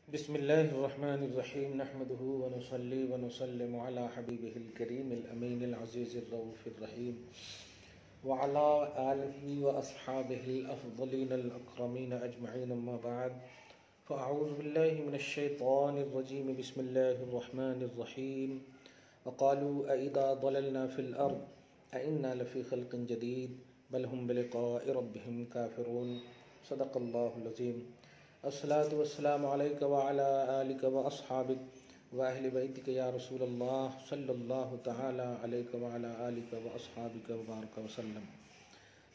बिस्मिल्लाहिर्रहमानिर्रहीम नहमदुहु व नुसल्ली व नुसल्लिमु अला हबीबिहिल करीमिल अमीनिल अज़ीज़िर रऊफ़िर रहीम व अला आलिहि व अस्हाबिहिल अफ़ज़लीनल अकरमीन अजमईन अम्मा बअद फ़अऊज़ु बिल्लाहि मिनश शैतानिर रजीम बिस्मिल्लाहिर्रहमानिर्रहीम व क़ालू अइज़ा ज़ललना फ़िल अर्ज़ अइन्ना लफ़ी ख़ल्क़िन जदीद बल हुम बिलिक़ाइ रब्बिहिम काफ़िरून सदक़ल्लाहुल अज़ीम। अस्सलातु वस्सलामु अलैका व अला आलिका व अस्हाबिक व अहलि बैतिक या रसूलल्लाह सल्लल्लाहु तआला अलैका व अला आलिका व अस्हाबिक व बारक वसल्लम।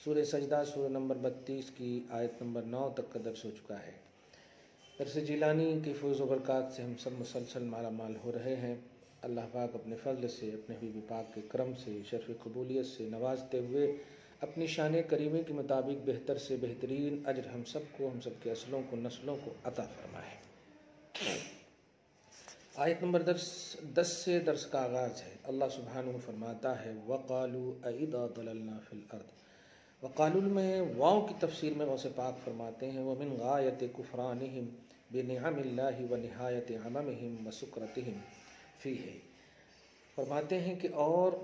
सूरह सजदा सूरह नंबर 32 की आयत नंबर 9 तक का दर्स हो चुका है। दर्स जिलानी के फ़ैज़ व बरक़ात से हम सब मुसलसल माला माल हो रहे हैं। अल्लाह पाक अपने फ़ज़ल से, अपने हबीब पाक के करम से, शर्फ़ क़बूलियत से नवाजते हुए अपनी शान करीमी के मुताबिक बेहतर से बेहतरीन अजर हम सबको, हम सब के असलों को, नस्लों को अता फरमाए। आयत नंबर 10 से दर्स का आगाज़ है। अल्लाह सुब्हानहू फरमाता है वक़ालू अइज़ा ज़ललना फ़िल अर्ज़। वक़ालू में वाव की तफसीर में गौसे पाक फरमाते हैं व मिन गायत कुफ़रानिहिम बिनिअमिल्लाहि व निहायत अममिहिम व सुक्रतिहिम फ़ीही। फरमाते हैं कि और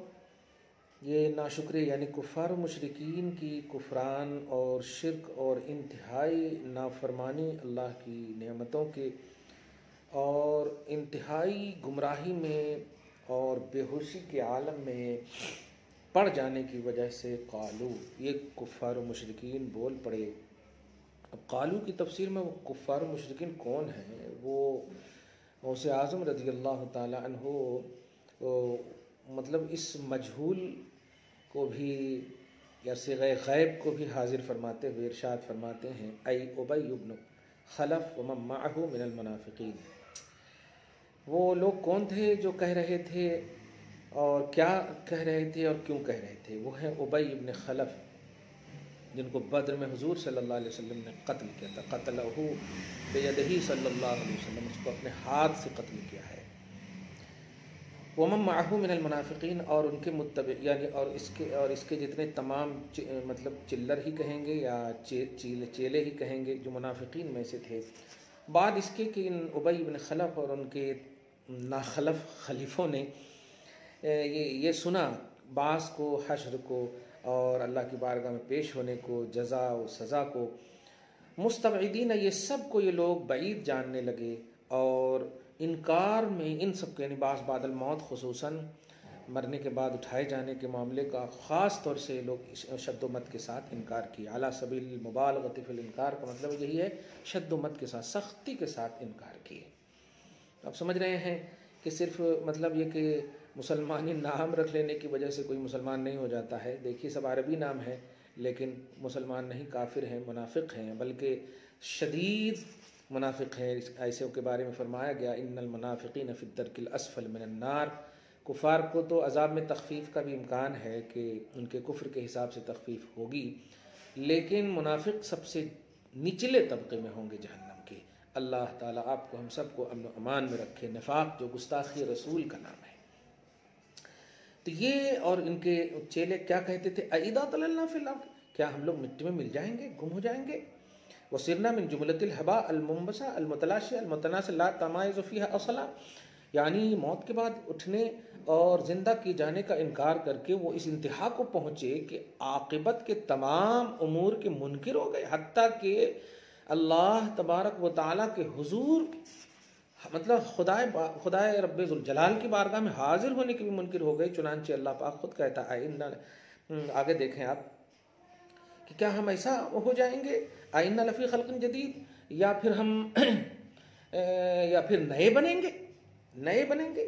ये नाशुक्री यानी कुफ़ार मुशरिकीन की कुफ़रान और शिर्क और इंतहाई नाफरमानी अल्लाह की नेमतों के और इंतहाई गुमराही में और बेहोशी के आलम में पड़ जाने की वजह से क़ालू, ये कुफ़ार मुशरिकीन बोल पड़े। अब क़ालू की तफसीर में वो कुफ़ार मुशरिकीन कौन हैं? वो गौसे आज़म रज़ी अल्लाह ताला अन्हु मतलब इस मजहूल को भी या सिग़े ग़ैब को भी हाजिर फरमाते हुए इरशाद फरमाते हैं आई उबई इब्न खलफ़ व मन मअहू मिनल मुनाफ़िक़ीन। वो लोग कौन थे जो कह रहे थे और क्या कह रहे थे और क्यों कह रहे थे? वो हैं उबई इब्न खलफ़, जिनको बद्र में हुज़ूर सल्लल्लाहु अलैहि वसल्लम ने कत्ल किया था। क़तलहू बियदिही सल्लल्लाहु अलैहि वसल्लम, उसको अपने हाथ से कत्ल किया है। वमन मअहू मिनल मुनाफ़िक़ीन, और उनके मुत्तबे यानी और इसके जितने तमाम मतलब चिल्लर ही कहेंगे या चेले ही कहेंगे जो मुनाफ़िक़ीन में से थे। बाद इसके कि इन उबई इब्न खलफ़ और उनके नाखलफ़ खलीफ़ों ने ये सुना बास को, हश्र को और अल्लाह की बारगाह में पेश होने को, जज़ा और सज़ा को, मुस्तबईदीन, ये सब को ये लोग बईद जानने लगे और इनकार में इन सब के यानी बास बादल मौत खुसूसन मरने के बाद उठाए जाने के मामले का ख़ास तौर से लोग शद्दोमत के साथ इनकार किया। अला सबील मुबालगति फिल इनकार का मतलब यही है, शद्दोमत के साथ, सख्ती के साथ इनकार किए। अब समझ रहे हैं कि सिर्फ मतलब ये कि मुसलमानी नाम रख लेने की वजह से कोई मुसलमान नहीं हो जाता है। देखिए सब अरबी नाम है लेकिन मुसलमान नहीं, काफिर हैं, मुनाफिक हैं, बल्कि शदीद मुनाफिक हैं। ऐसे के बारे में फरमाया गया इन्नल मुनाफिकीन फ़ी दर्किल अस्फल मिनन नार। कुफ़ार को तो अज़ाब में तख़फ़ीफ़ का भी इम्कान है कि उनके कुफ्र के हिसाब से तख़फ़ीफ़ होगी, लेकिन मुनाफिक सबसे निचले तबके में होंगे जहन्नम के। अल्लाह ताला आपको हम सबको अमन व अमान में रखे। निफाक जो गुस्ताखी रसूल का नाम है। तो ये और इनके चेले क्या कहते थे, अइज़ा ज़ललना फ़िल अर्ज़, क्या हम लोग मिट्टी में मिल जाएंगे, गुम हो जाएंगे। वसिरना मिन जुमलतिल हबा अल मुंबसा अल मुतलाशी अल मुतनासिल ला तमायज़ फ़ीहा असला, यानी मौत के बाद उठने और ज़िंदा किए जाने का इनकार करके वो इस इंतहा को पहुँचे कि आक़िबत के तमाम उमूर के मुनकिर हो गए, हत्ता कि अल्लाह तबारक व तआला के हुजूर मतलब खुदाए रब्बे ज़ुल जलाल की बारगाह में हाजिर होने के भी मुनकिर हो गए। चुनांचे अल्लाह पाक खुद कहता है, आगे देखें आप कि क्या हम ऐसा हो जाएंगे, आइन्ना लफ़ी ख़ल्क़िन जदीद, या फिर हम या फिर नए बनेंगे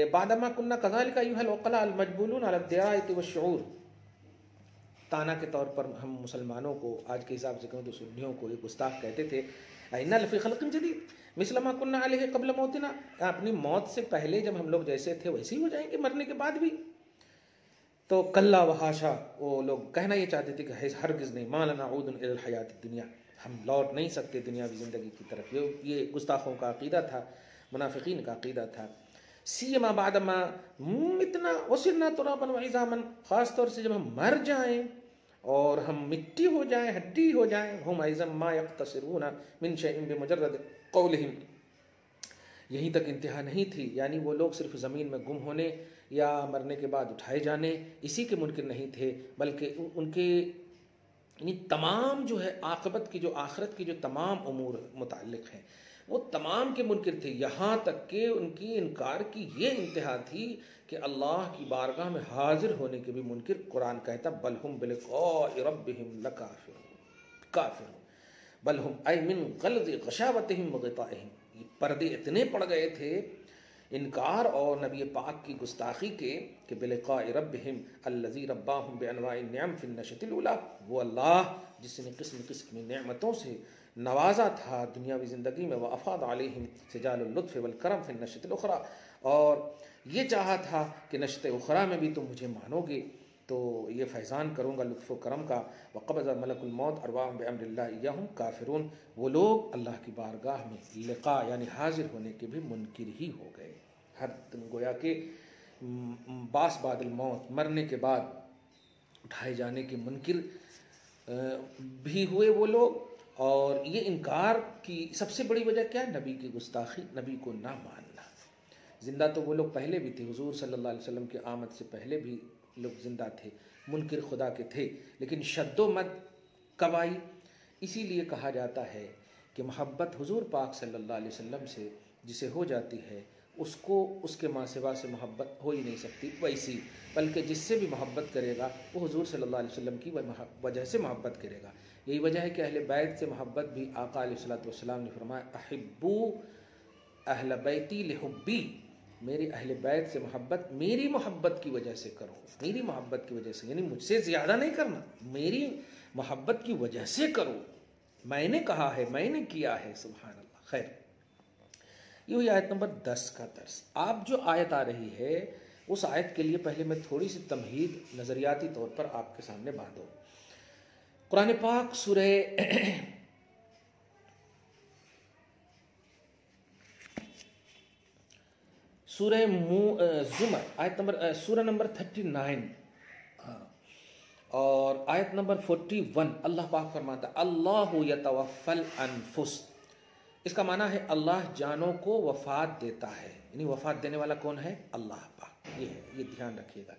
बादमा कुन्ना कज़ालिका अय्युहल उक़ला अल मजबूलून अला दिरायति वश्शऊर। ताना के तौर पर हम मुसलमानों को, आज के हिसाब से कहूँ तो सुन्नियों को, ये गुस्ताख कहते थे इन्ना लफ़ी ख़ल्क़िन जदीद मिस्ल मा कुन्ना अलैहि क़ब्ल मौतिना, अपनी मौत से पहले जब हम लोग जैसे थे वैसे ही हो जाएंगे मरने के बाद भी। तो कल्ला व हाशा, वो लोग कहना ये चाहते थे कि हरगिज़ नहीं, मा लना ऊदुन इलल हयात दुनिया, हम लौट नहीं सकते दुनियावी ज़िंदगी की तरफ। ये गुस्ताखों का अक़ीदा था, मुनाफ़िकीन का अक़ीदा था। सीमा बादमा मितना वसिरना तुराबन व इज़ामन, ख़ास तौर से जब हम मर जाएं और हम मिट्टी हो जाएं, हड्डी हो जाएं। हम ऐज़म मा यक़्तसिरूना मिन शैइन बिमुजर्रद क़ौलिहिम, यहीं तक इंतहा नहीं थी, यानी वो लोग सिर्फ ज़मीन में गुम होने या मरने के बाद उठाए जाने इसी के मुनकिर नहीं थे, बल्कि उनके यानी तमाम जो है आक़िबत की, जो आखिरत की जो तमाम उमूर मुताल्लिक़ हैं वो तमाम के मुनकिर थे। यहाँ तक कि उनकी इनकार की ये इंतहा थी कि अल्लाह की बारगाह में हाजिर होने के भी मुनकिर। कुरान कहता बलहुम बिलिक़ाइ रब्बिहिम लकाफ़िरून, काफ़िरून बलहुम ऐ मिन ग़ल्ज़ि ग़शावतिहिम व ग़िताइहिम, ये पर्दे इतने पड़ गए थे इनकार और नबी पाक की गुस्ताखी के कि बिलिक़ाइ रब्बिहिम अल्लज़ी रब्बाहुम बिअनवाइ निअम फ़िन नशअतिल उला, वो अल्लाह जिसने किस्म किस्म की नेमतों से नवाजा था दुनियावी ज़िंदगी में, व अफ़ाद अलैहिम सिजालुल लुत्फ़ वल करम फ़िन नशअतिल उख़रा, और ये चाहा था कि नशअत उख़रा में भी तुम मुझे मानोगे तो ये फैज़ान करूँगा लुत्फ़ करम का। व क़बज़ मलकुल मौत अरवाहुम बिअम्रिल्लाहि इय्याहुम काफ़िरून, वो लोग अल्लाह की बारगाह में लिक़ा यानी हाजिर होने के भी मुनकिर ही हो गए। हर गोया के बास बादल मौत, मरने के बाद उठाए जाने के मुनकिर भी हुए वो लोग। और ये इनकार की सबसे बड़ी वजह क्या है? नबी की गुस्ताखी, नबी को ना मानना। ज़िंदा तो वो लोग पहले भी थे, हुजूर सल्लल्लाहु अलैहि वसल्लम की आमद से पहले भी लोग ज़िंदा थे, मुनकिर खुदा के थे, लेकिन शद्दोमद कब आई? इसीलिए कहा जाता है कि मोहब्बत हुजूर पाक सल्लल्लाहु अलैहि वसल्लम से जिसे हो जाती है उसको उसके माँ सिवा से मोहब्बत हो ही नहीं सकती। वैसी बल्कि जिससे भी मोहब्बत करेगा वो हुजूर सल्लल्लाहु अलैहि वसल्लम की वजह से मोहब्बत करेगा। यही वजह है कि अहले बैत से मोहब्बत भी आका अलैहिस्सलातु वस्सलाम ने फरमाया अहिब्बू अहल बैती लिहुब्बी, मेरे अहले बैत से मोहब्बत मेरी मोहब्बत की वजह से करो, मेरी मोहब्बत की वजह से, यानी मुझसे ज़्यादा नहीं करना, मेरी मोहब्बत की वजह से करो, मैंने कहा है, मैंने किया है। सुभान अल्लाह। खैर, ये हुई आयत नंबर 10 का दर्स। आप जो आयत आ रही है उस आयत के लिए पहले मैं थोड़ी सी तमहीद नज़रियाती तौर पर आपके सामने बांधूँ। कुरान पाक सूरह ज़ुमर आयत नंबर सूरह नंबर 39 और आयत नंबर 41 अल्लाह पाक फरमाता अल्लाहु यतवफ़्फ़ल अनफुस। इसका माना है अल्लाह जानों को वफ़ात देता है, यानी वफ़ात देने वाला कौन है? अल्लाह पाक। ये है, ये ध्यान रखिएगा।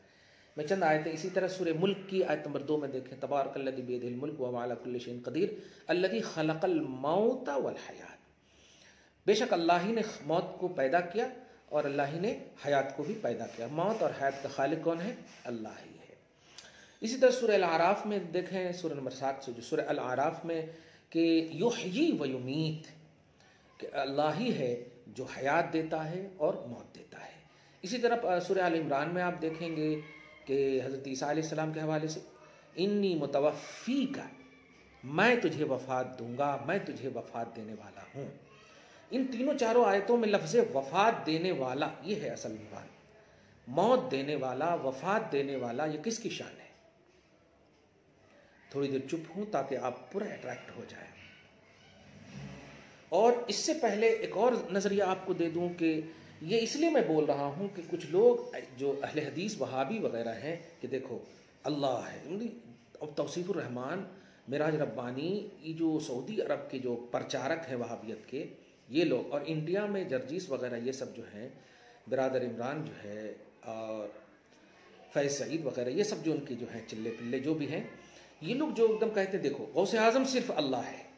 मैं चंद आयतें इसी तरह सूरह मुल्क की आयत नंबर 2 में देखें, तबारकल्लज़ी बियदिहिल मुल्क व हुवा अला कुल्लि शैइन क़दीर अल्लज़ी खलक़ल मौत वल हयात, बेशक अल्लाह ही ने मौत को पैदा किया और अल्लाह ही ने हयात को भी पैदा किया। मौत और हयात का खालिक कौन है? अल्लाह ही है। इसी तरह सूरह अल-आराफ में देखें, सूरह नंबर 7 से जो सूरह अल-आराफ में कि युहयी व युमीत, कि अल्लाह ही है जो हयात देता है और मौत देता है। इसी तरह सूरह आल इमरान में आप देखेंगे कि हज़रत ईसा अलैहिस्सलाम के हवाले से इन्नी मुतवफ़्फ़ी का, मैं तुझे वफ़ात दूंगा, मैं तुझे वफ़ात देने वाला हूँ। इन तीनों चारों आयतों में लफ्ज़ वफ़ात देने वाला ये है असल मुराद, मौत देने वाला, वफ़ात देने वाला, ये किसकी शान है? थोड़ी देर चुप हूँ ताकि आप पूरा अट्रैक्ट हो जाए। और इससे पहले एक और नज़रिया आपको दे दूँ कि ये इसलिए मैं बोल रहा हूँ कि कुछ लोग जो अहले हदीस वहाबी वगैरह हैं कि देखो अल्लाह है, अब तौसीफ़ुर रहमान मिराज रब्बानी, ये जो सऊदी अरब के जो प्रचारक हैं वहाबियत के ये लोग, और इंडिया में जर्जीस वगैरह ये सब जो हैं, बिरादर इमरान जो है और फैज़ सईद वगैरह ये सब जो उनके जो हैं चिल्ले पिल्ले जो भी हैं, ये लोग जो एकदम कहते हैं देखो गौसे आज़म सिर्फ अल्लाह है।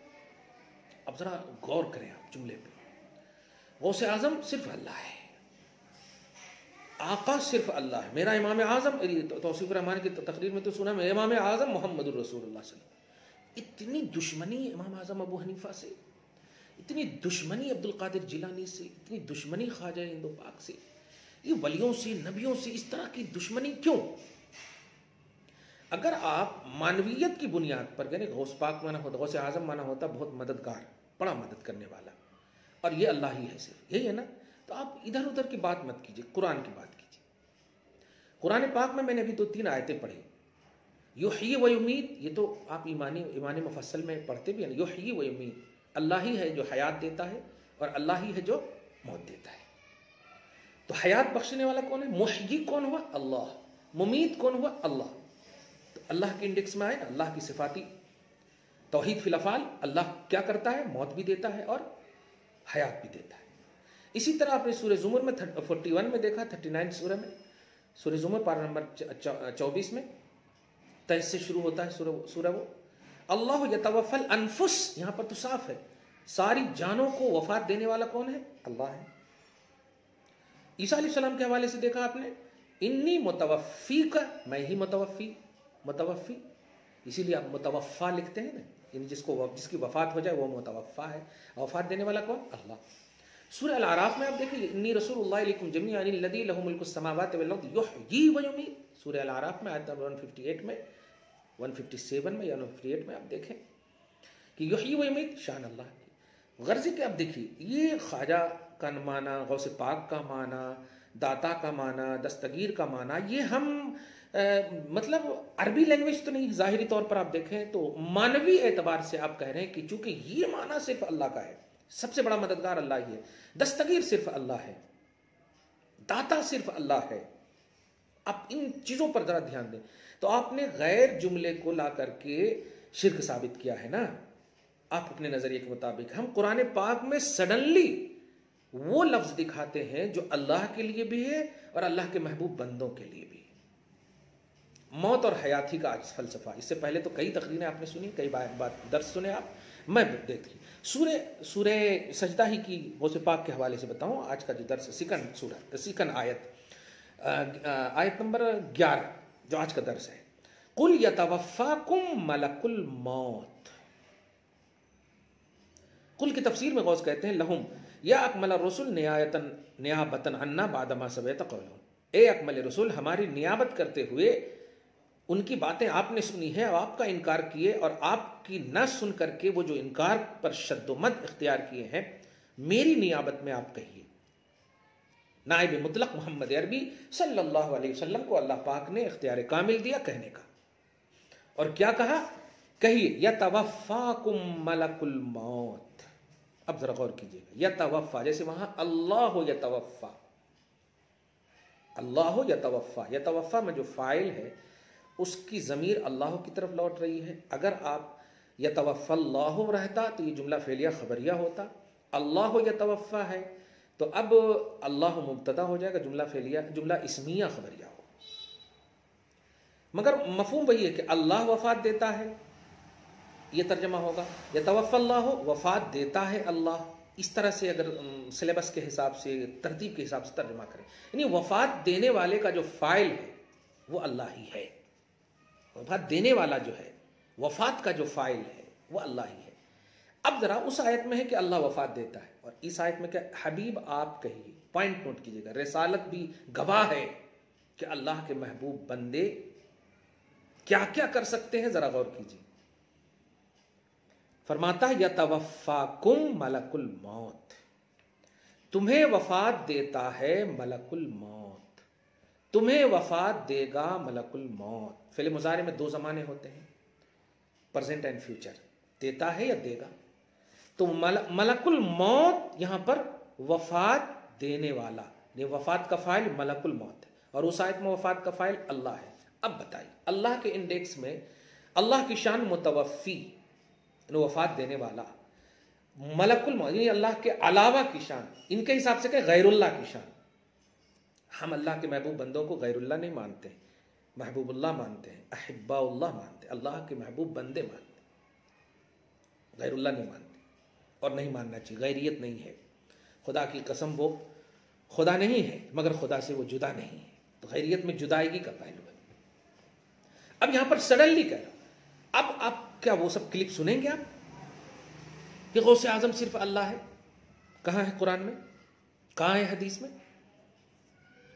अब ज़रा गौर करें आप जुमले पे, गौसे आज़म सिर्फ अल्लाह है, आका सिर्फ अल्लाह है, मेरा इमाम आज़म, तौसीफ़ुर रहमान की तकरीर में तो सुना मैं इमाम आज़म मोहम्मदुर रसूलुल्लाह सल्लल्लाहु अलैहि वसल्लम। इतनी दुश्मनी इमाम आज़म अबू हनीफा से, इतनी दुश्मनी अब्दुल कादिर जिलानी से, इतनी दुश्मनी ख्वाजा हिंदू पाक से, ये वलियों से, नबियों से इस तरह की दुश्मनी क्यों? अगर आप मानवीयत की बुनियाद पर यानी गौस पाक माना होता, गौसे आज़म माना होता बहुत मददगार, बड़ा मदद करने वाला, और ये अल्लाह ही है, सिर्फ यही है ना, तो आप इधर उधर की बात मत कीजिए, कुरान की बात कीजिए। कुरान पाक में मैंने अभी 2-3 आयतें पढ़ी, युहयी व युमीत, ये तो आप ईमान मुफस्सल में पढ़ते भी हैं, युहयी व युमीत, अल्लाह ही है जो हयात देता है और अल्लाह ही है जो मौत देता है। तो हयात बख्शने वाला कौन है? मुहयी कौन हुआ? अल्लाह। मुमीत कौन हुआ? अल्लाह। तो तो अल्लाह के इंडेक्स में आए ना, अल्लाह की सिफाती तौहीद फिल अफ़आल, अल्लाह क्या करता है, मौत भी देता है और हयात भी देता है। इसी तरह आपने सूरह ज़ुमर में 41 में देखा, 39 सूरह में, सूरह ज़ुमर पारा नंबर 24 में 23 से शुरू होता है सूरह वो, अल्लाह यतवफ़ल अनफुस, यहाँ पर तो साफ है सारी जानों को वफात देने वाला कौन है, अल्लाह है। ईसा अलैहिस्सलाम के हवाले से देखा आपने, इन्नी मुतवफ़ी का, मैं ही मुतवफ़ी, इसीलिए आप मुतवफ़ा लिखते हैं ना, इन जिसकी वफात हो जाए वो मुतवफ़ा है। वफात देने वाला कौन, अल्लाह। सूरह अल आराफ में आप देखिए, इन्नी रसूलुल्लाह इलैकुम जमीअन अल्लज़ी लहु मुल्कुस समावाति वल अर्द युहयी व युमीत। सूरह अल आराफ में आयत नंबर 158 में, 157 में या 158 में आप देखें कि युहयी व युमीत शान अल्लाह की। गर्ज़े के आप देखिए, ये ख्वाजा का माना, गौसे पाक का माना, दाता का माना, दस्तगीर का माना, ये हम मतलब अरबी लैंग्वेज तो नहीं, ज़ाहिरी तौर पर आप देखें तो मानवी एतबार से आप कह रहे हैं कि चूंकि ये माना सिर्फ अल्लाह का है, सबसे बड़ा मददगार अल्लाह ही है, दस्तगीर सिर्फ अल्लाह है, दाता सिर्फ अल्लाह है। आप इन चीज़ों पर ज़रा ध्यान दें। तो आपने गैर जुमले को ला करके शिर्क साबित किया है ना, आप अपने नज़रिए के मुताबिक। हम कुरान पाक में सडनली वो लफ्ज़ दिखाते हैं जो अल्लाह के लिए भी है और अल्लाह के महबूब बंदों के लिए भी। मौत और हयाती का आज फलसफा, इससे पहले तो कई तकरीरें आपने सुनी, कई बात दर्स सुने आप, मैं देखिए सूरह सजदा ही की गौसे पाक के हवाले से बताऊं आज का जो दर्स, सेकंड आयत नंबर 11 जो आज का दर्स है, कुल यतवफ़ाकुम मलकुल मौत। कुल की तफसीर में गौस कहते हैं, लहुम या अकमल रसूल नियाबतन अन्ना बादमा सबैत क़ौलुहुम, ए अकमल रसूल, हमारी नियाबत करते हुए उनकी बातें आपने सुनी है और आपका इनकार किए, और आपकी न सुन करके वो जो इनकार पर शद्दोमद इख्तियार किए हैं, मेरी नियाबत में आप कहिए। नाइब मुतलक मोहम्मद अरबी सल्लल्लाहु अलैहि वसल्लम को अल्लाह पाक ने इख्तियार कामिल दिया कहने का, और क्या कहा, कहिए यतवफ़ाकुम मलकुल मौत। अब जरा गौर कीजिएगा, यतवफ़ा, जैसे वहां अल्लाह यतवफ़ा, अल्लाह यतवफ़ा, यतवफ़ा में जो फाइल है उसकी ज़मीर अल्लाह की तरफ लौट रही है। अगर आप यतवफ़ल्लाहु रहता तो ये जुमला फ़ेलिया खबरिया होता, अल्लाह यतवफ़ा है तो अब अल्लाह मुब्तदा हो जाएगा, जुमला इस्मिया खबरिया हो। मगर मफ़हूम वही है कि अल्लाह वफ़ात देता है, ये तर्जमा होगा, यतवफ़ल्लाहु, वफ़ात देता है अल्लाह। इस तरह से अगर सिलेबस के हिसाब से, तरतीब के हिसाब से तर्जमा करें, यानी वफ़ात देने वाले का जो फ़ाइल है वो अल्लाह ही है। वफ़ात देने वाला जो है, वफ़ात का जो फ़ाइल है वो अल्लाह ही है। अब ज़रा उस आयत में है कि अल्लाह वफ़ात देता है, और इस आयत में क्या, हबीब आप कहिए, पॉइंट नोट कीजिएगा, रिसालत भी गवाह है कि अल्लाह के महबूब बंदे क्या क्या कर सकते हैं, ज़रा गौर कीजिए। फरमाता है यतवफ़ाकुम मलकुल मौत, तुम्हें वफ़ात देता है मलकुल मौत, तुम्हें वफ़ात देगा मलकुल मौत। फ़िल मुज़ारे में दो ज़माने होते हैं, प्रेजेंट एंड फ्यूचर, देता है या देगा। तो मलकुल मौत यहां पर वफ़ात देने वाला, ये वफ़ात का फ़ाइल मलकुल मौत है, और उस आयत में वफ़ात का फ़ाइल अल्लाह है। अब बताइए, अल्लाह के इंडेक्स में अल्लाह की शान मुतवफ़ी, वफ़ात देने वाला, मलकुल मौत यानी अल्लाह के अलावा की शान, इनके हिसाब से क्या, गैरुल्लाह की शान। हम अल्लाह के महबूब बंदों को गैरुल्लाह नहीं मानते, महबूबुल्लाह मानते हैं, अहिब्बाउल्लाह मानते हैं, अल्लाह के महबूब बंदे मानते हैं, गैरुल्लाह नहीं मानते, और नहीं मानना चाहिए, गैरियत नहीं है। खुदा की कसम वो खुदा नहीं है, मगर खुदा से वो जुदा नहीं है, तो गैरियत में जुदाईगी का पहलू है। अब यहां पर सडनली कह रहा, अब आप क्या वो सब क्लिप सुनेंगे आप कि गौसे आजम सिर्फ अल्लाह है? कहाँ है कुरान में, कहाँ है हदीस में?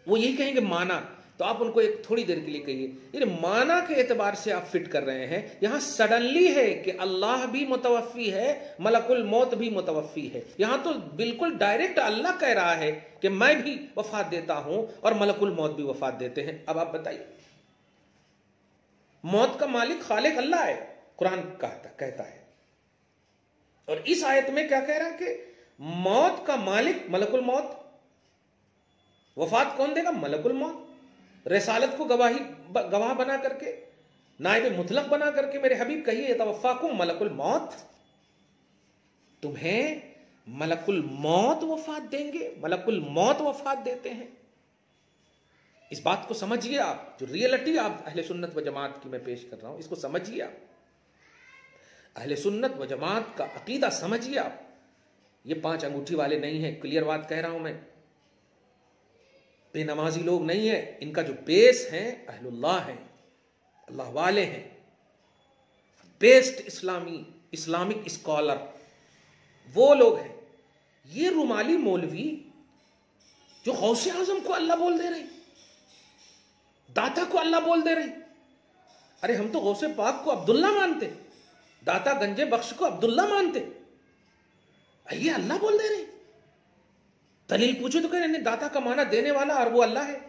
वो यही कहेंगे माना, तो आप उनको एक थोड़ी देर के लिए कहिए, ये माना के एतबार से आप फिट कर रहे हैं। यहां सडनली है कि अल्लाह भी मुतवफ़ी है, मलकुल मौत भी मुतवफ़ी है। यहां तो बिल्कुल डायरेक्ट अल्लाह कह रहा है कि मैं भी वफात देता हूं और मलकुल मौत भी वफात देते हैं। अब आप बताइए, मौत का मालिक खालिक अल्लाह है, कुरान कहता है, और इस आयत में क्या कह रहा है कि मौत का मालिक मलकुल मौत, वफात कौन देगा, मलकुल मौत, रिसालत को गवाह बना करके नाइब मुतलक बना करके मेरे हबीब कहिए यतवफ़ाकुम मलकुल मौत, तुम्हें मलकुल मौत वफात देंगे, मलकुल मौत वफात देते हैं। इस बात को समझिए आप, जो रियलिटी आप अहले सुन्नत व जमात की मैं पेश कर रहा हूं, इसको समझिए आप, अहले सुन्नत व जमात का अकीदा समझिए आप। ये 5 अंगूठी वाले नहीं है, क्लियर बात कह रहा हूं मैं, बेनमाजी लोग नहीं है, इनका जो बेस है अहलुल्लाह है, अल्लाह वाले हैं, बेस्ट इस्लामिक स्कॉलर वो लोग हैं। ये रुमाली मौलवी जो गौसे आजम को अल्लाह बोल दे रहे, दाता को अल्लाह बोल दे रहे, अरे हम तो गौसे पाक को अब्दुल्ला मानते, दाता गंजे बख्श को अब्दुल्ला मानते, ये अल्लाह बोल दे रहे। दलील पूछो तो कह रहे दाता का माना देने वाला और वो अल्लाह है।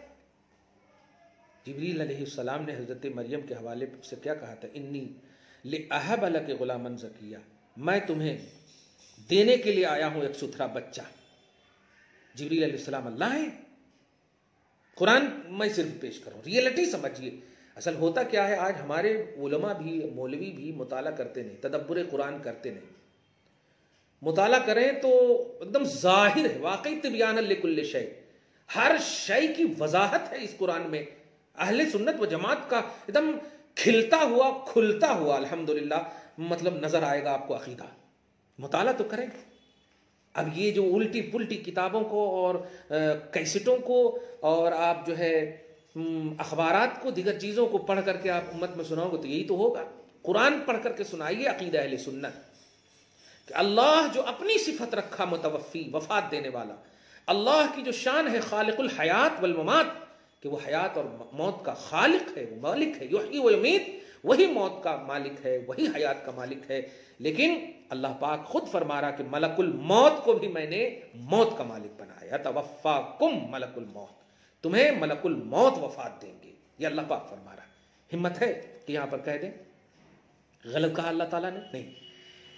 जिब्रील अलैहिस्सलाम ने हजरत मरियम के हवाले से क्या कहा था, इन्नी लिअहब लक गुलामन ज़किया, मैं तुम्हें देने के लिए आया हूं एक सुथरा बच्चा। जिब्रील अलैहिस्सलाम अल्लाह है। कुरान मैं सिर्फ पेश करूं, रियलिटी समझिए। असल होता क्या है, आज हमारे उलमा भी मौलवी भी मुताला करते नहीं, तदब्बुर कुरान करते नहीं। मुताला करें तो एकदम जाहिर है, वाकई तिबयान लिकुल्ल शै, हर शै की वजाहत है इस कुरान में। अहले सुन्नत व जमात का एकदम खिलता हुआ खुलता हुआ अल्हम्दुलिल्लाह मतलब नजर आएगा आपको अकीदा। मुताला तो करें। अब ये जो उल्टी पुल्टी किताबों को और कैसेटों को और आप जो है अखबारात को, दीगर चीज़ों को पढ़ करके आप उम्मत में सुनाओगे तो यही तो होगा। कुरान पढ़ करके सुनाइए अकीदा अहले सुन्नत कि अल्लाह जो अपनी सिफत रखा मुतवफ़ी, वफात देने वाला, अल्लाह की जो शान है खालिकुल हयात वल ममात, कि वो हयात और मौत का खालिक है, वो मालिक है, युहयी व युमीत, वही मौत का मालिक है, वही हयात का मालिक है। लेकिन अल्लाह पाक खुद फरमा रहा कि मलकुल मौत को भी मैंने मौत का मालिक बनाया, तवफ़्फ़ाकुम मलकुल मौत, तुम्हें मलकुल मौत वफात देंगे, ये अल्लाह पाक फरमा रहा। हिम्मत है कि यहां पर कह दें गलत कहा अल्लाह ताला ने? नहीं।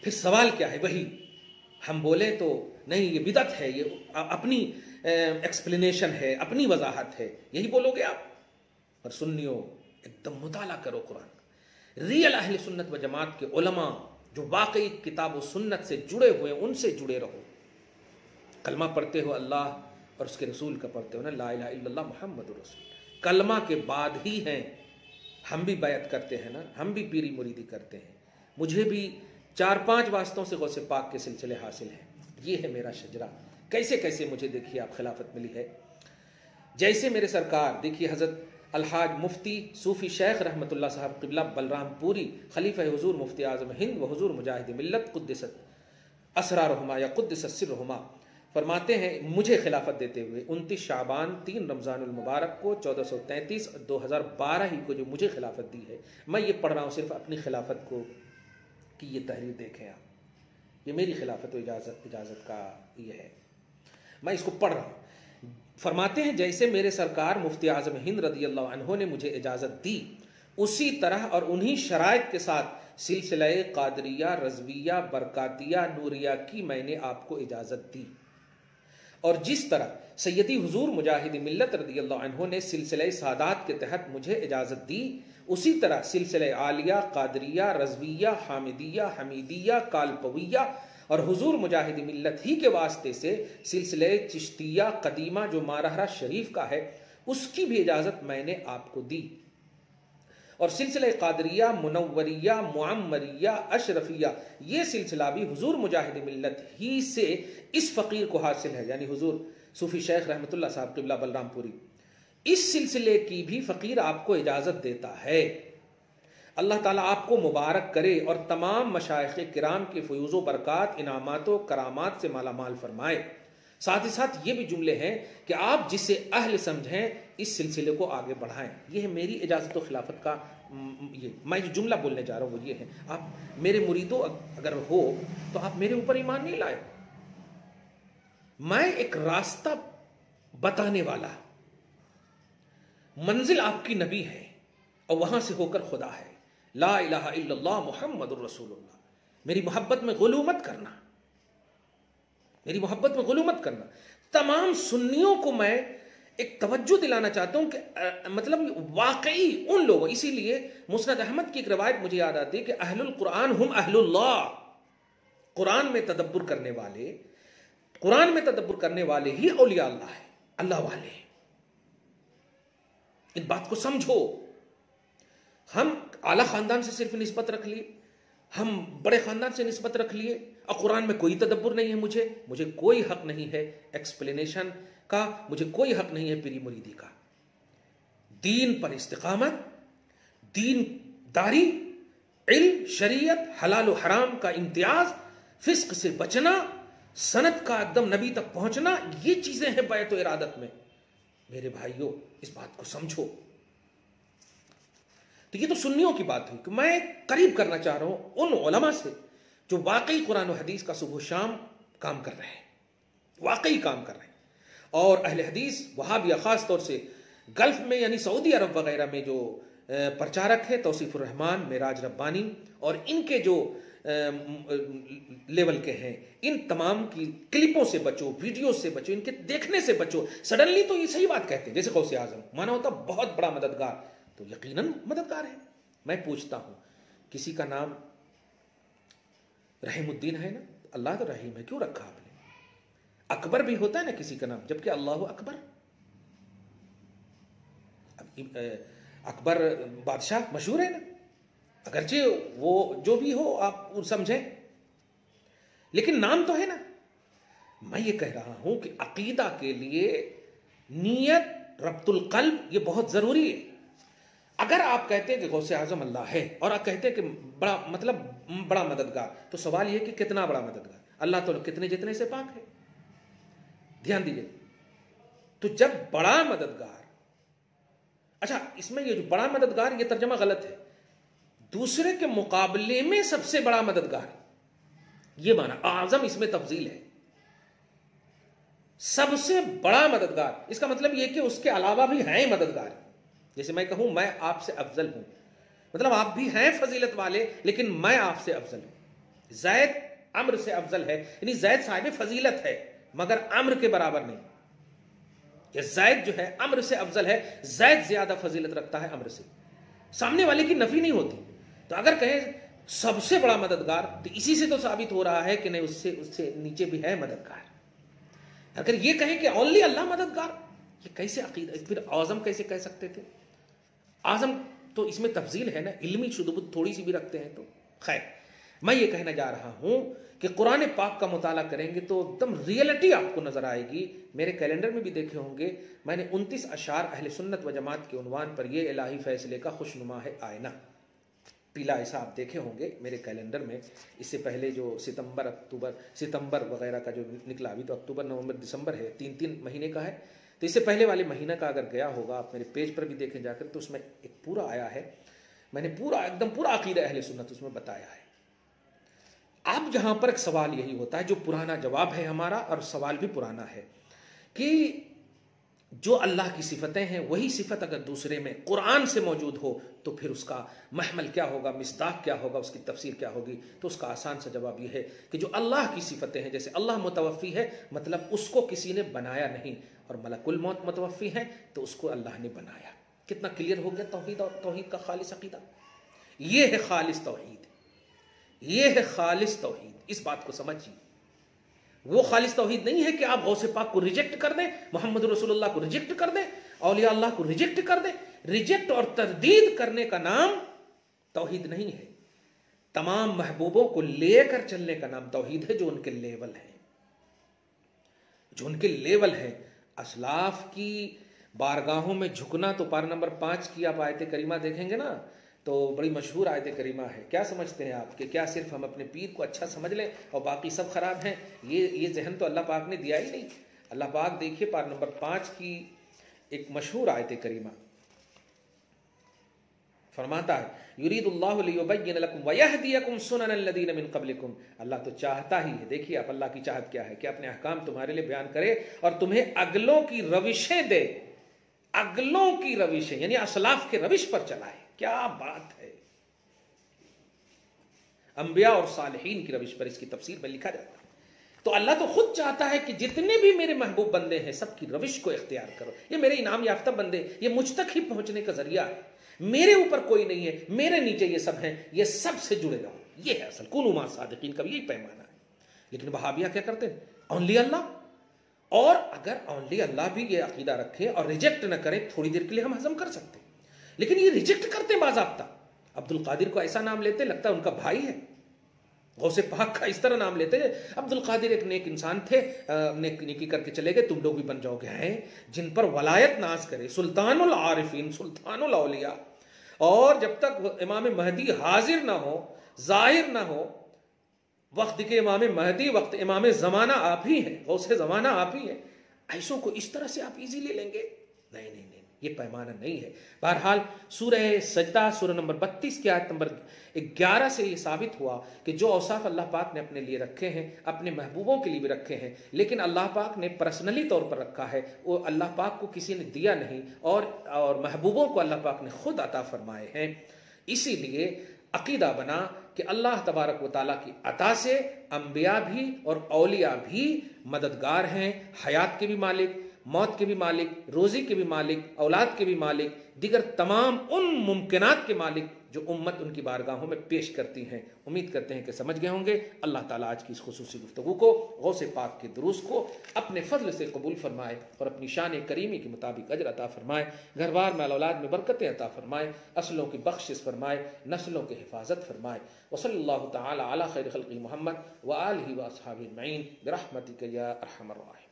फिर सवाल क्या है, वही हम बोले तो नहीं ये बिदअत है, ये अपनी एक्सप्लेनेशन है, अपनी वजाहत है, यही बोलोगे आप। पर सुन्नियों एकदम मुताला करो कुरान। रियल अहले सुन्नत व जमात के उलमा जो वाकई किताब व सुन्नत से जुड़े हुए, उनसे जुड़े रहो। कलमा पढ़ते हो अल्लाह और उसके रसूल का पढ़ते हो ना, ला इलाहा इल्लल्लाह मुहम्मदुर रसूल, कलमा के बाद ही हैं। हम भी बैत करते हैं ना, हम भी पीरी मुरीदी करते हैं, मुझे भी 4-5 वास्तों से गौसे पाक के सिलसिले हासिल हैं। ये है मेरा शजरा। कैसे कैसे मुझे देखिए आप खिलाफत मिली है। जैसे मेरे सरकार देखिए हज़रत अलहाज मुफ्ती सूफ़ी शेख रहमतुल्लाह साहब क़िबला बलरामपुरी खलीफा हुज़ूर मुफ्ती आज़म हिंद व हुज़ूर मुजाहिद मिल्लत क़ुद्दिसत असरारहुमा या क़ुद्दिसत सिर्रहुमा फरमाते हैं, मुझे खिलाफत देते हुए 29 शाबान 3 रमज़ानुल मुबारक को 1433 2012 ही को जो मुझे खिलाफत दी है, मैं ये पढ़ रहा हूँ सिर्फ अपनी खिलाफत को कि ये तहरीर देखें आप, ये मेरी खिलाफत व इजाज़त का ये है, मैं इसको पढ़ रहा हूँ। फरमाते हैं जैसे मेरे सरकार मुफ्ती आज़म हिंद रज़ियल्लाहु अन्हु ने मुझे इजाज़त दी, उसी तरह और उन्हीं शराइत के साथ सिलसिला क़ादरिया, रज़विया, बरकातिया, नूरिया की मैंने आपको इजाज़त दी। और जिस तरह सैयदी हुज़ूर मुजाहिद मिल्लत रज़ियल्लाहु अन्हु ने सिलसिला सादात के तहत मुझे इजाज़त दी, उसी तरह सिलसिला आलिया, क़ादरिया, रज़विया, हामिदिया, हमीदिया, कालपविया और हुज़ूर मुजाहिद मिल्लत ही के वास्ते से सिलसिले चिश्तिया कदीमा जो मारहरा शरीफ का है, उसकी भी इजाज़त मैंने आपको दी। और सिलसिले क़ादरिया, मुनव्वरिया, मुअम्मरिया, अशरफिया, ये सिलसिला भी हुज़ूर मुजाहिद मिल्लत ही से इस फ़कीर को हासिल है, यानी हुज़ूर सूफ़ी शेख रहमतुल्लाह साहब क़िबला बलरामपुरी। इस सिलसिले की भी फ़कीर आपको इजाज़त देता है। अल्लाह ताला आपको मुबारक करे और तमाम मशाइख़ किराम के फ़यूज़ व बरक़ात, इनामात व करामात से मालामाल फरमाए। साथ ही साथ ये भी जुमले हैं कि आप जिसे अहल समझें इस सिलसिले को आगे बढ़ाएं। ये है मेरी इजाज़त व खिलाफत का ये मैं जो जुमला बोलने जा रहा हूँ वो ये है। आप मेरे मुरीदों अगर हो तो आप मेरे ऊपर ईमान नहीं लाए। मैं एक रास्ता बताने वाला, मंजिल आपकी नबी है और वहां से होकर खुदा है। ला इलाहा इल्लल्लाह मुहम्मदुर रसूलुल्लाह। मेरी मोहब्बत में गुलू मत करना, मेरी मोहब्बत में गुलू मत करना। तमाम सुन्नियों को मैं एक तवज्जो दिलाना चाहता हूं कि मतलब वाकई उन लोगों, इसीलिए मुस्नद अहमद की एक रवायत मुझे याद आती है कि अहलुल कुरान हुम अहलुल्लाह, कुरान में तदब्बुर करने वाले, कुरान में तदब्बुर करने वाले ही औलिया अल्लाह है, अल्लाह वाले। इस बात को समझो। हम आला खानदान से सिर्फ निस्बत रख लिए, हम बड़े खानदान से निस्बत रख लिए, और कुरान में कोई तदब्बुर नहीं है। मुझे कोई हक नहीं है एक्सप्लेनेशन का, मुझे कोई हक नहीं है पीरी मुरीदी का। दीन पर इस्तिकामत, दीन दारी, इल्म, शरीयत, हलाल और हराम का इम्तियाज, फिस्क से बचना, सनत का एकदम नबी तक पहुंचना, ये चीजें हैं बैत और इरादत में। मेरे भाइयों, इस बात को समझो। तो ये तो सुन्नियों की बात हुई कि मैं करीब करना चाह रहा हूं उन उलमा से जो वाकई कुरान और हदीस का सुबह शाम काम कर रहे हैं, वाकई काम कर रहे हैं। और अहले हदीस वहाबिया खास तौर से गल्फ में यानी सऊदी अरब वगैरह में जो प्रचारक है, तौसीफुर रहमान, मेराज रब्बानी, और इनके जो लेवल के हैं, इन तमाम की क्लिपों से बचो, वीडियो से बचो, इनके देखने से बचो। सडनली तो ये सही बात कहते हैं, जैसे गौसे आजम माना होता बहुत बड़ा मददगार, तो यकीनन मददगार है। मैं पूछता हूं, किसी का नाम रहीमुद्दीन है ना? अल्लाह तो रहीम है, क्यों रखा आपने? अकबर भी होता है ना किसी का नाम, जबकि अल्लाह अकबर। अकबर बादशाह मशहूर है ना, अगरचे वो जो भी हो आप समझें, लेकिन नाम तो है ना। मैं ये कह रहा हूं कि अकीदा के लिए नियत, रब्तुल कल्ब, ये बहुत जरूरी है। अगर आप कहते हैं कि गौसे आजम अल्लाह है और आप कहते हैं कि बड़ा मतलब बड़ा मददगार, तो सवाल यह कि कितना बड़ा मददगार? अल्लाह तो कितने जितने से पाक है। ध्यान दीजिए, तो जब बड़ा मददगार, अच्छा इसमें ये जो बड़ा मददगार, ये तर्जमा गलत है, दूसरे के मुकाबले में सबसे बड़ा मददगार, ये माना आजम, इसमें तफजील है। सबसे बड़ा मददगार, इसका मतलब यह कि उसके अलावा भी हैं मददगार। जैसे मैं कहूं मैं आपसे अफजल हूं, मतलब आप भी हैं फजीलत वाले, लेकिन मैं आपसे अफजल हूं। जैद अम्र से अफजल है, यानी जैद साहिब फजीलत है, मगर अम्र के बराबर नहीं। ये जैद जो है अम्र से अफजल है, जैद ज्यादा फजीलत रखता है अम्र से। सामने वाले की नफी नहीं होती। तो अगर कहें सबसे बड़ा मददगार, तो इसी से तो साबित हो रहा है कि नहीं, उससे नीचे भी है मददगार। अगर ये कहें कि ओनली अल्लाह मददगार, ये कैसे अकीदा? फिर आजम कैसे कह सकते थे? आजम तो इसमें तफजील है ना, इल्मी शुदुबुत थोड़ी सी भी रखते हैं तो। खैर, मैं ये कहना जा रहा हूं कि कुरान पाक का मुताला करेंगे तो एकदम रियलिटी आपको नजर आएगी। मेरे कैलेंडर में भी देखे होंगे, मैंने 29 अशार अहले सुन्नत व जमात के उन्वान पर यह इलाही फैसले का खुशनुमा है आईना, पीला ऐसा आप देखे होंगे मेरे कैलेंडर में। इससे पहले जो सितंबर वगैरह का जो निकला, अभी तो अक्टूबर, नवंबर, दिसंबर है, 3-3 महीने का है। तो इससे पहले वाले महीना का अगर गया होगा, आप मेरे पेज पर भी देखें जाकर, तो उसमें एक पूरा आया है, मैंने पूरा एकदम पूरा अकीदा अहले सुन्नत उसमें बताया है। अब जहां पर एक सवाल यही होता है, जो पुराना जवाब है हमारा, और सवाल भी पुराना है, कि जो अल्लाह की सिफतें हैं वही सिफत अगर दूसरे में कुरान से मौजूद हो, तो फिर उसका महमल क्या होगा, मिस्दाक क्या होगा, उसकी तफसीर क्या होगी? तो उसका आसान सा जवाब यह है कि जो अल्लाह की सिफतें हैं, जैसे अल्लाह मुतवफ़ी है, मतलब उसको किसी ने बनाया नहीं, और मलकुल मौत मुतवफ़ी है, तो उसको अल्लाह ने बनाया। कितना क्लियर हो गया तौहीद और तौहीद का खालिस अकीदा। ये है खालिस तौहीद, ये है खालिस तौहीद। इस बात को समझिए। वो खालिस तौहीद नहीं है कि आप गौसे पाक को रिजेक्ट कर दें, मोहम्मद रसूलुल्लाह को रिजेक्ट कर दें, औलिया अल्लाह को रिजेक्ट कर दें। रिजेक्ट और तरदीद करने का नाम तौहीद नहीं है। तमाम महबूबों को लेकर चलने का नाम तौहीद है, जो उनके लेवल है, जो उनके लेवल है। असलाफ की बारगाहों में झुकना, तो पारा नंबर 5 की आप आयत करीमा देखेंगे ना, तो बड़ी मशहूर आयत करीमा है। क्या समझते हैं आप कि क्या सिर्फ हम अपने पीर को अच्छा समझ लें और बाकी सब खराब हैं? ये जहन तो अल्लाह पाक ने दिया ही नहीं। अल्लाह पाक देखिए पारा नंबर 5 की एक मशहूर आयत करीमा फरमाता है, युरीदुल्लाहु लियुबय्यिन लकुम व यहदियकुम सुननल लदीन मिन क़ब्लिकुम। अल्लाह तो चाहता ही है, देखिए आप अल्लाह की चाहत क्या है, कि अपने अहकाम तुम्हारे लिए बयान करे और तुम्हें अगलों की रविशें दे, अगलों की रविशें यानी असलाफ के रविश पर चलाए। क्या बात है! अंबिया और सालिहीन की रविश पर इसकी तफसीर में लिखा जाता है। तो अल्लाह तो खुद चाहता है कि जितने भी मेरे महबूब बंदे हैं सबकी रविश को इख्तियार करो, ये मेरे इनाम याफ्ता बंदे, ये मुझ तक ही पहुंचने का जरिया है, मेरे ऊपर कोई नहीं है, मेरे नीचे ये सब हैं, ये सब से जुड़े रहो। ये है असल कुनू मा सादिकीन का यही पैमाना है। लेकिन वहाबिया क्या करते हैं, ओनली अल्लाह, और अगर ओनली अल्लाह भी ये अकीदा रखे और रिजेक्ट न करें, थोड़ी देर के लिए हम हजम कर सकते हैं, लेकिन ये रिजेक्ट करते हैं बाज़ाब्ता। अब्दुल कादिर को ऐसा नाम लेते, लगता है उनका भाई है, गौसे पाक का इस तरह नाम लेते हैं। अब्दुल कादिर एक नेक इंसान थे, नेकी करके चले गए, तुम लोग भी बन जाओगे। हैं जिन पर वलायत नाज करे, सुल्तानुल आरिफीन, सुल्तानुल औलिया, और जब तक इमाम महदी हाजिर ना हो, जाहिर ना हो, वक्त के इमाम महदी, वक्त इमाम ज़माना आप ही हैं, गौसे ज़माना आप ही हैं, ऐसों को इस तरह से आप इजी ले लेंगे? नहीं नहीं नहीं, ये पैमाना नहीं है। बहरहाल सूरह सजदा सूरह नंबर 32 की आयत नंबर 11 से ये साबित हुआ कि जो औसाफ अल्लाह पाक ने अपने लिए रखे हैं, अपने महबूबों के लिए भी रखे हैं, लेकिन अल्लाह पाक ने पर्सनली तौर पर रखा है, वो अल्लाह पाक को किसी ने दिया नहीं, और महबूबों को अल्लाह पाक ने खुद अता फरमाए हैं। इसीलिए अकीदा बना कि अल्लाह तबारक व तआला की अता से अंबिया भी और औलिया भी मददगार हैं, हयात के भी मालिक, मौत के भी मालिक, रोज़ी के भी मालिक, औलाद के भी मालिक, दिगर तमाम उन मुमकिनात के मालिक जो उम्मत उनकी बारगाहों में पेश करती हैं। उम्मीद करते हैं कि समझ गए होंगे। अल्लाह ताला आज की इस खुसूसी गुफ्तगू को, गौसे पाक के दुरूस को अपने फजल से कबूल फरमाए और अपनी शान करीमी के मुताबिक अजर अता फरमाए, घर बार में औलाद में बरकतें अता फरमाए, असलों की बख्शिश फरमाए, नस्लों की हिफाजत फरमाए। वसल्लल्लाहु तआला अला खैर खल्क़ी मुहम्मद व आलिहि व अस्हाबिही अजमईन बिरहमतिक या अरहमर राहिमीन।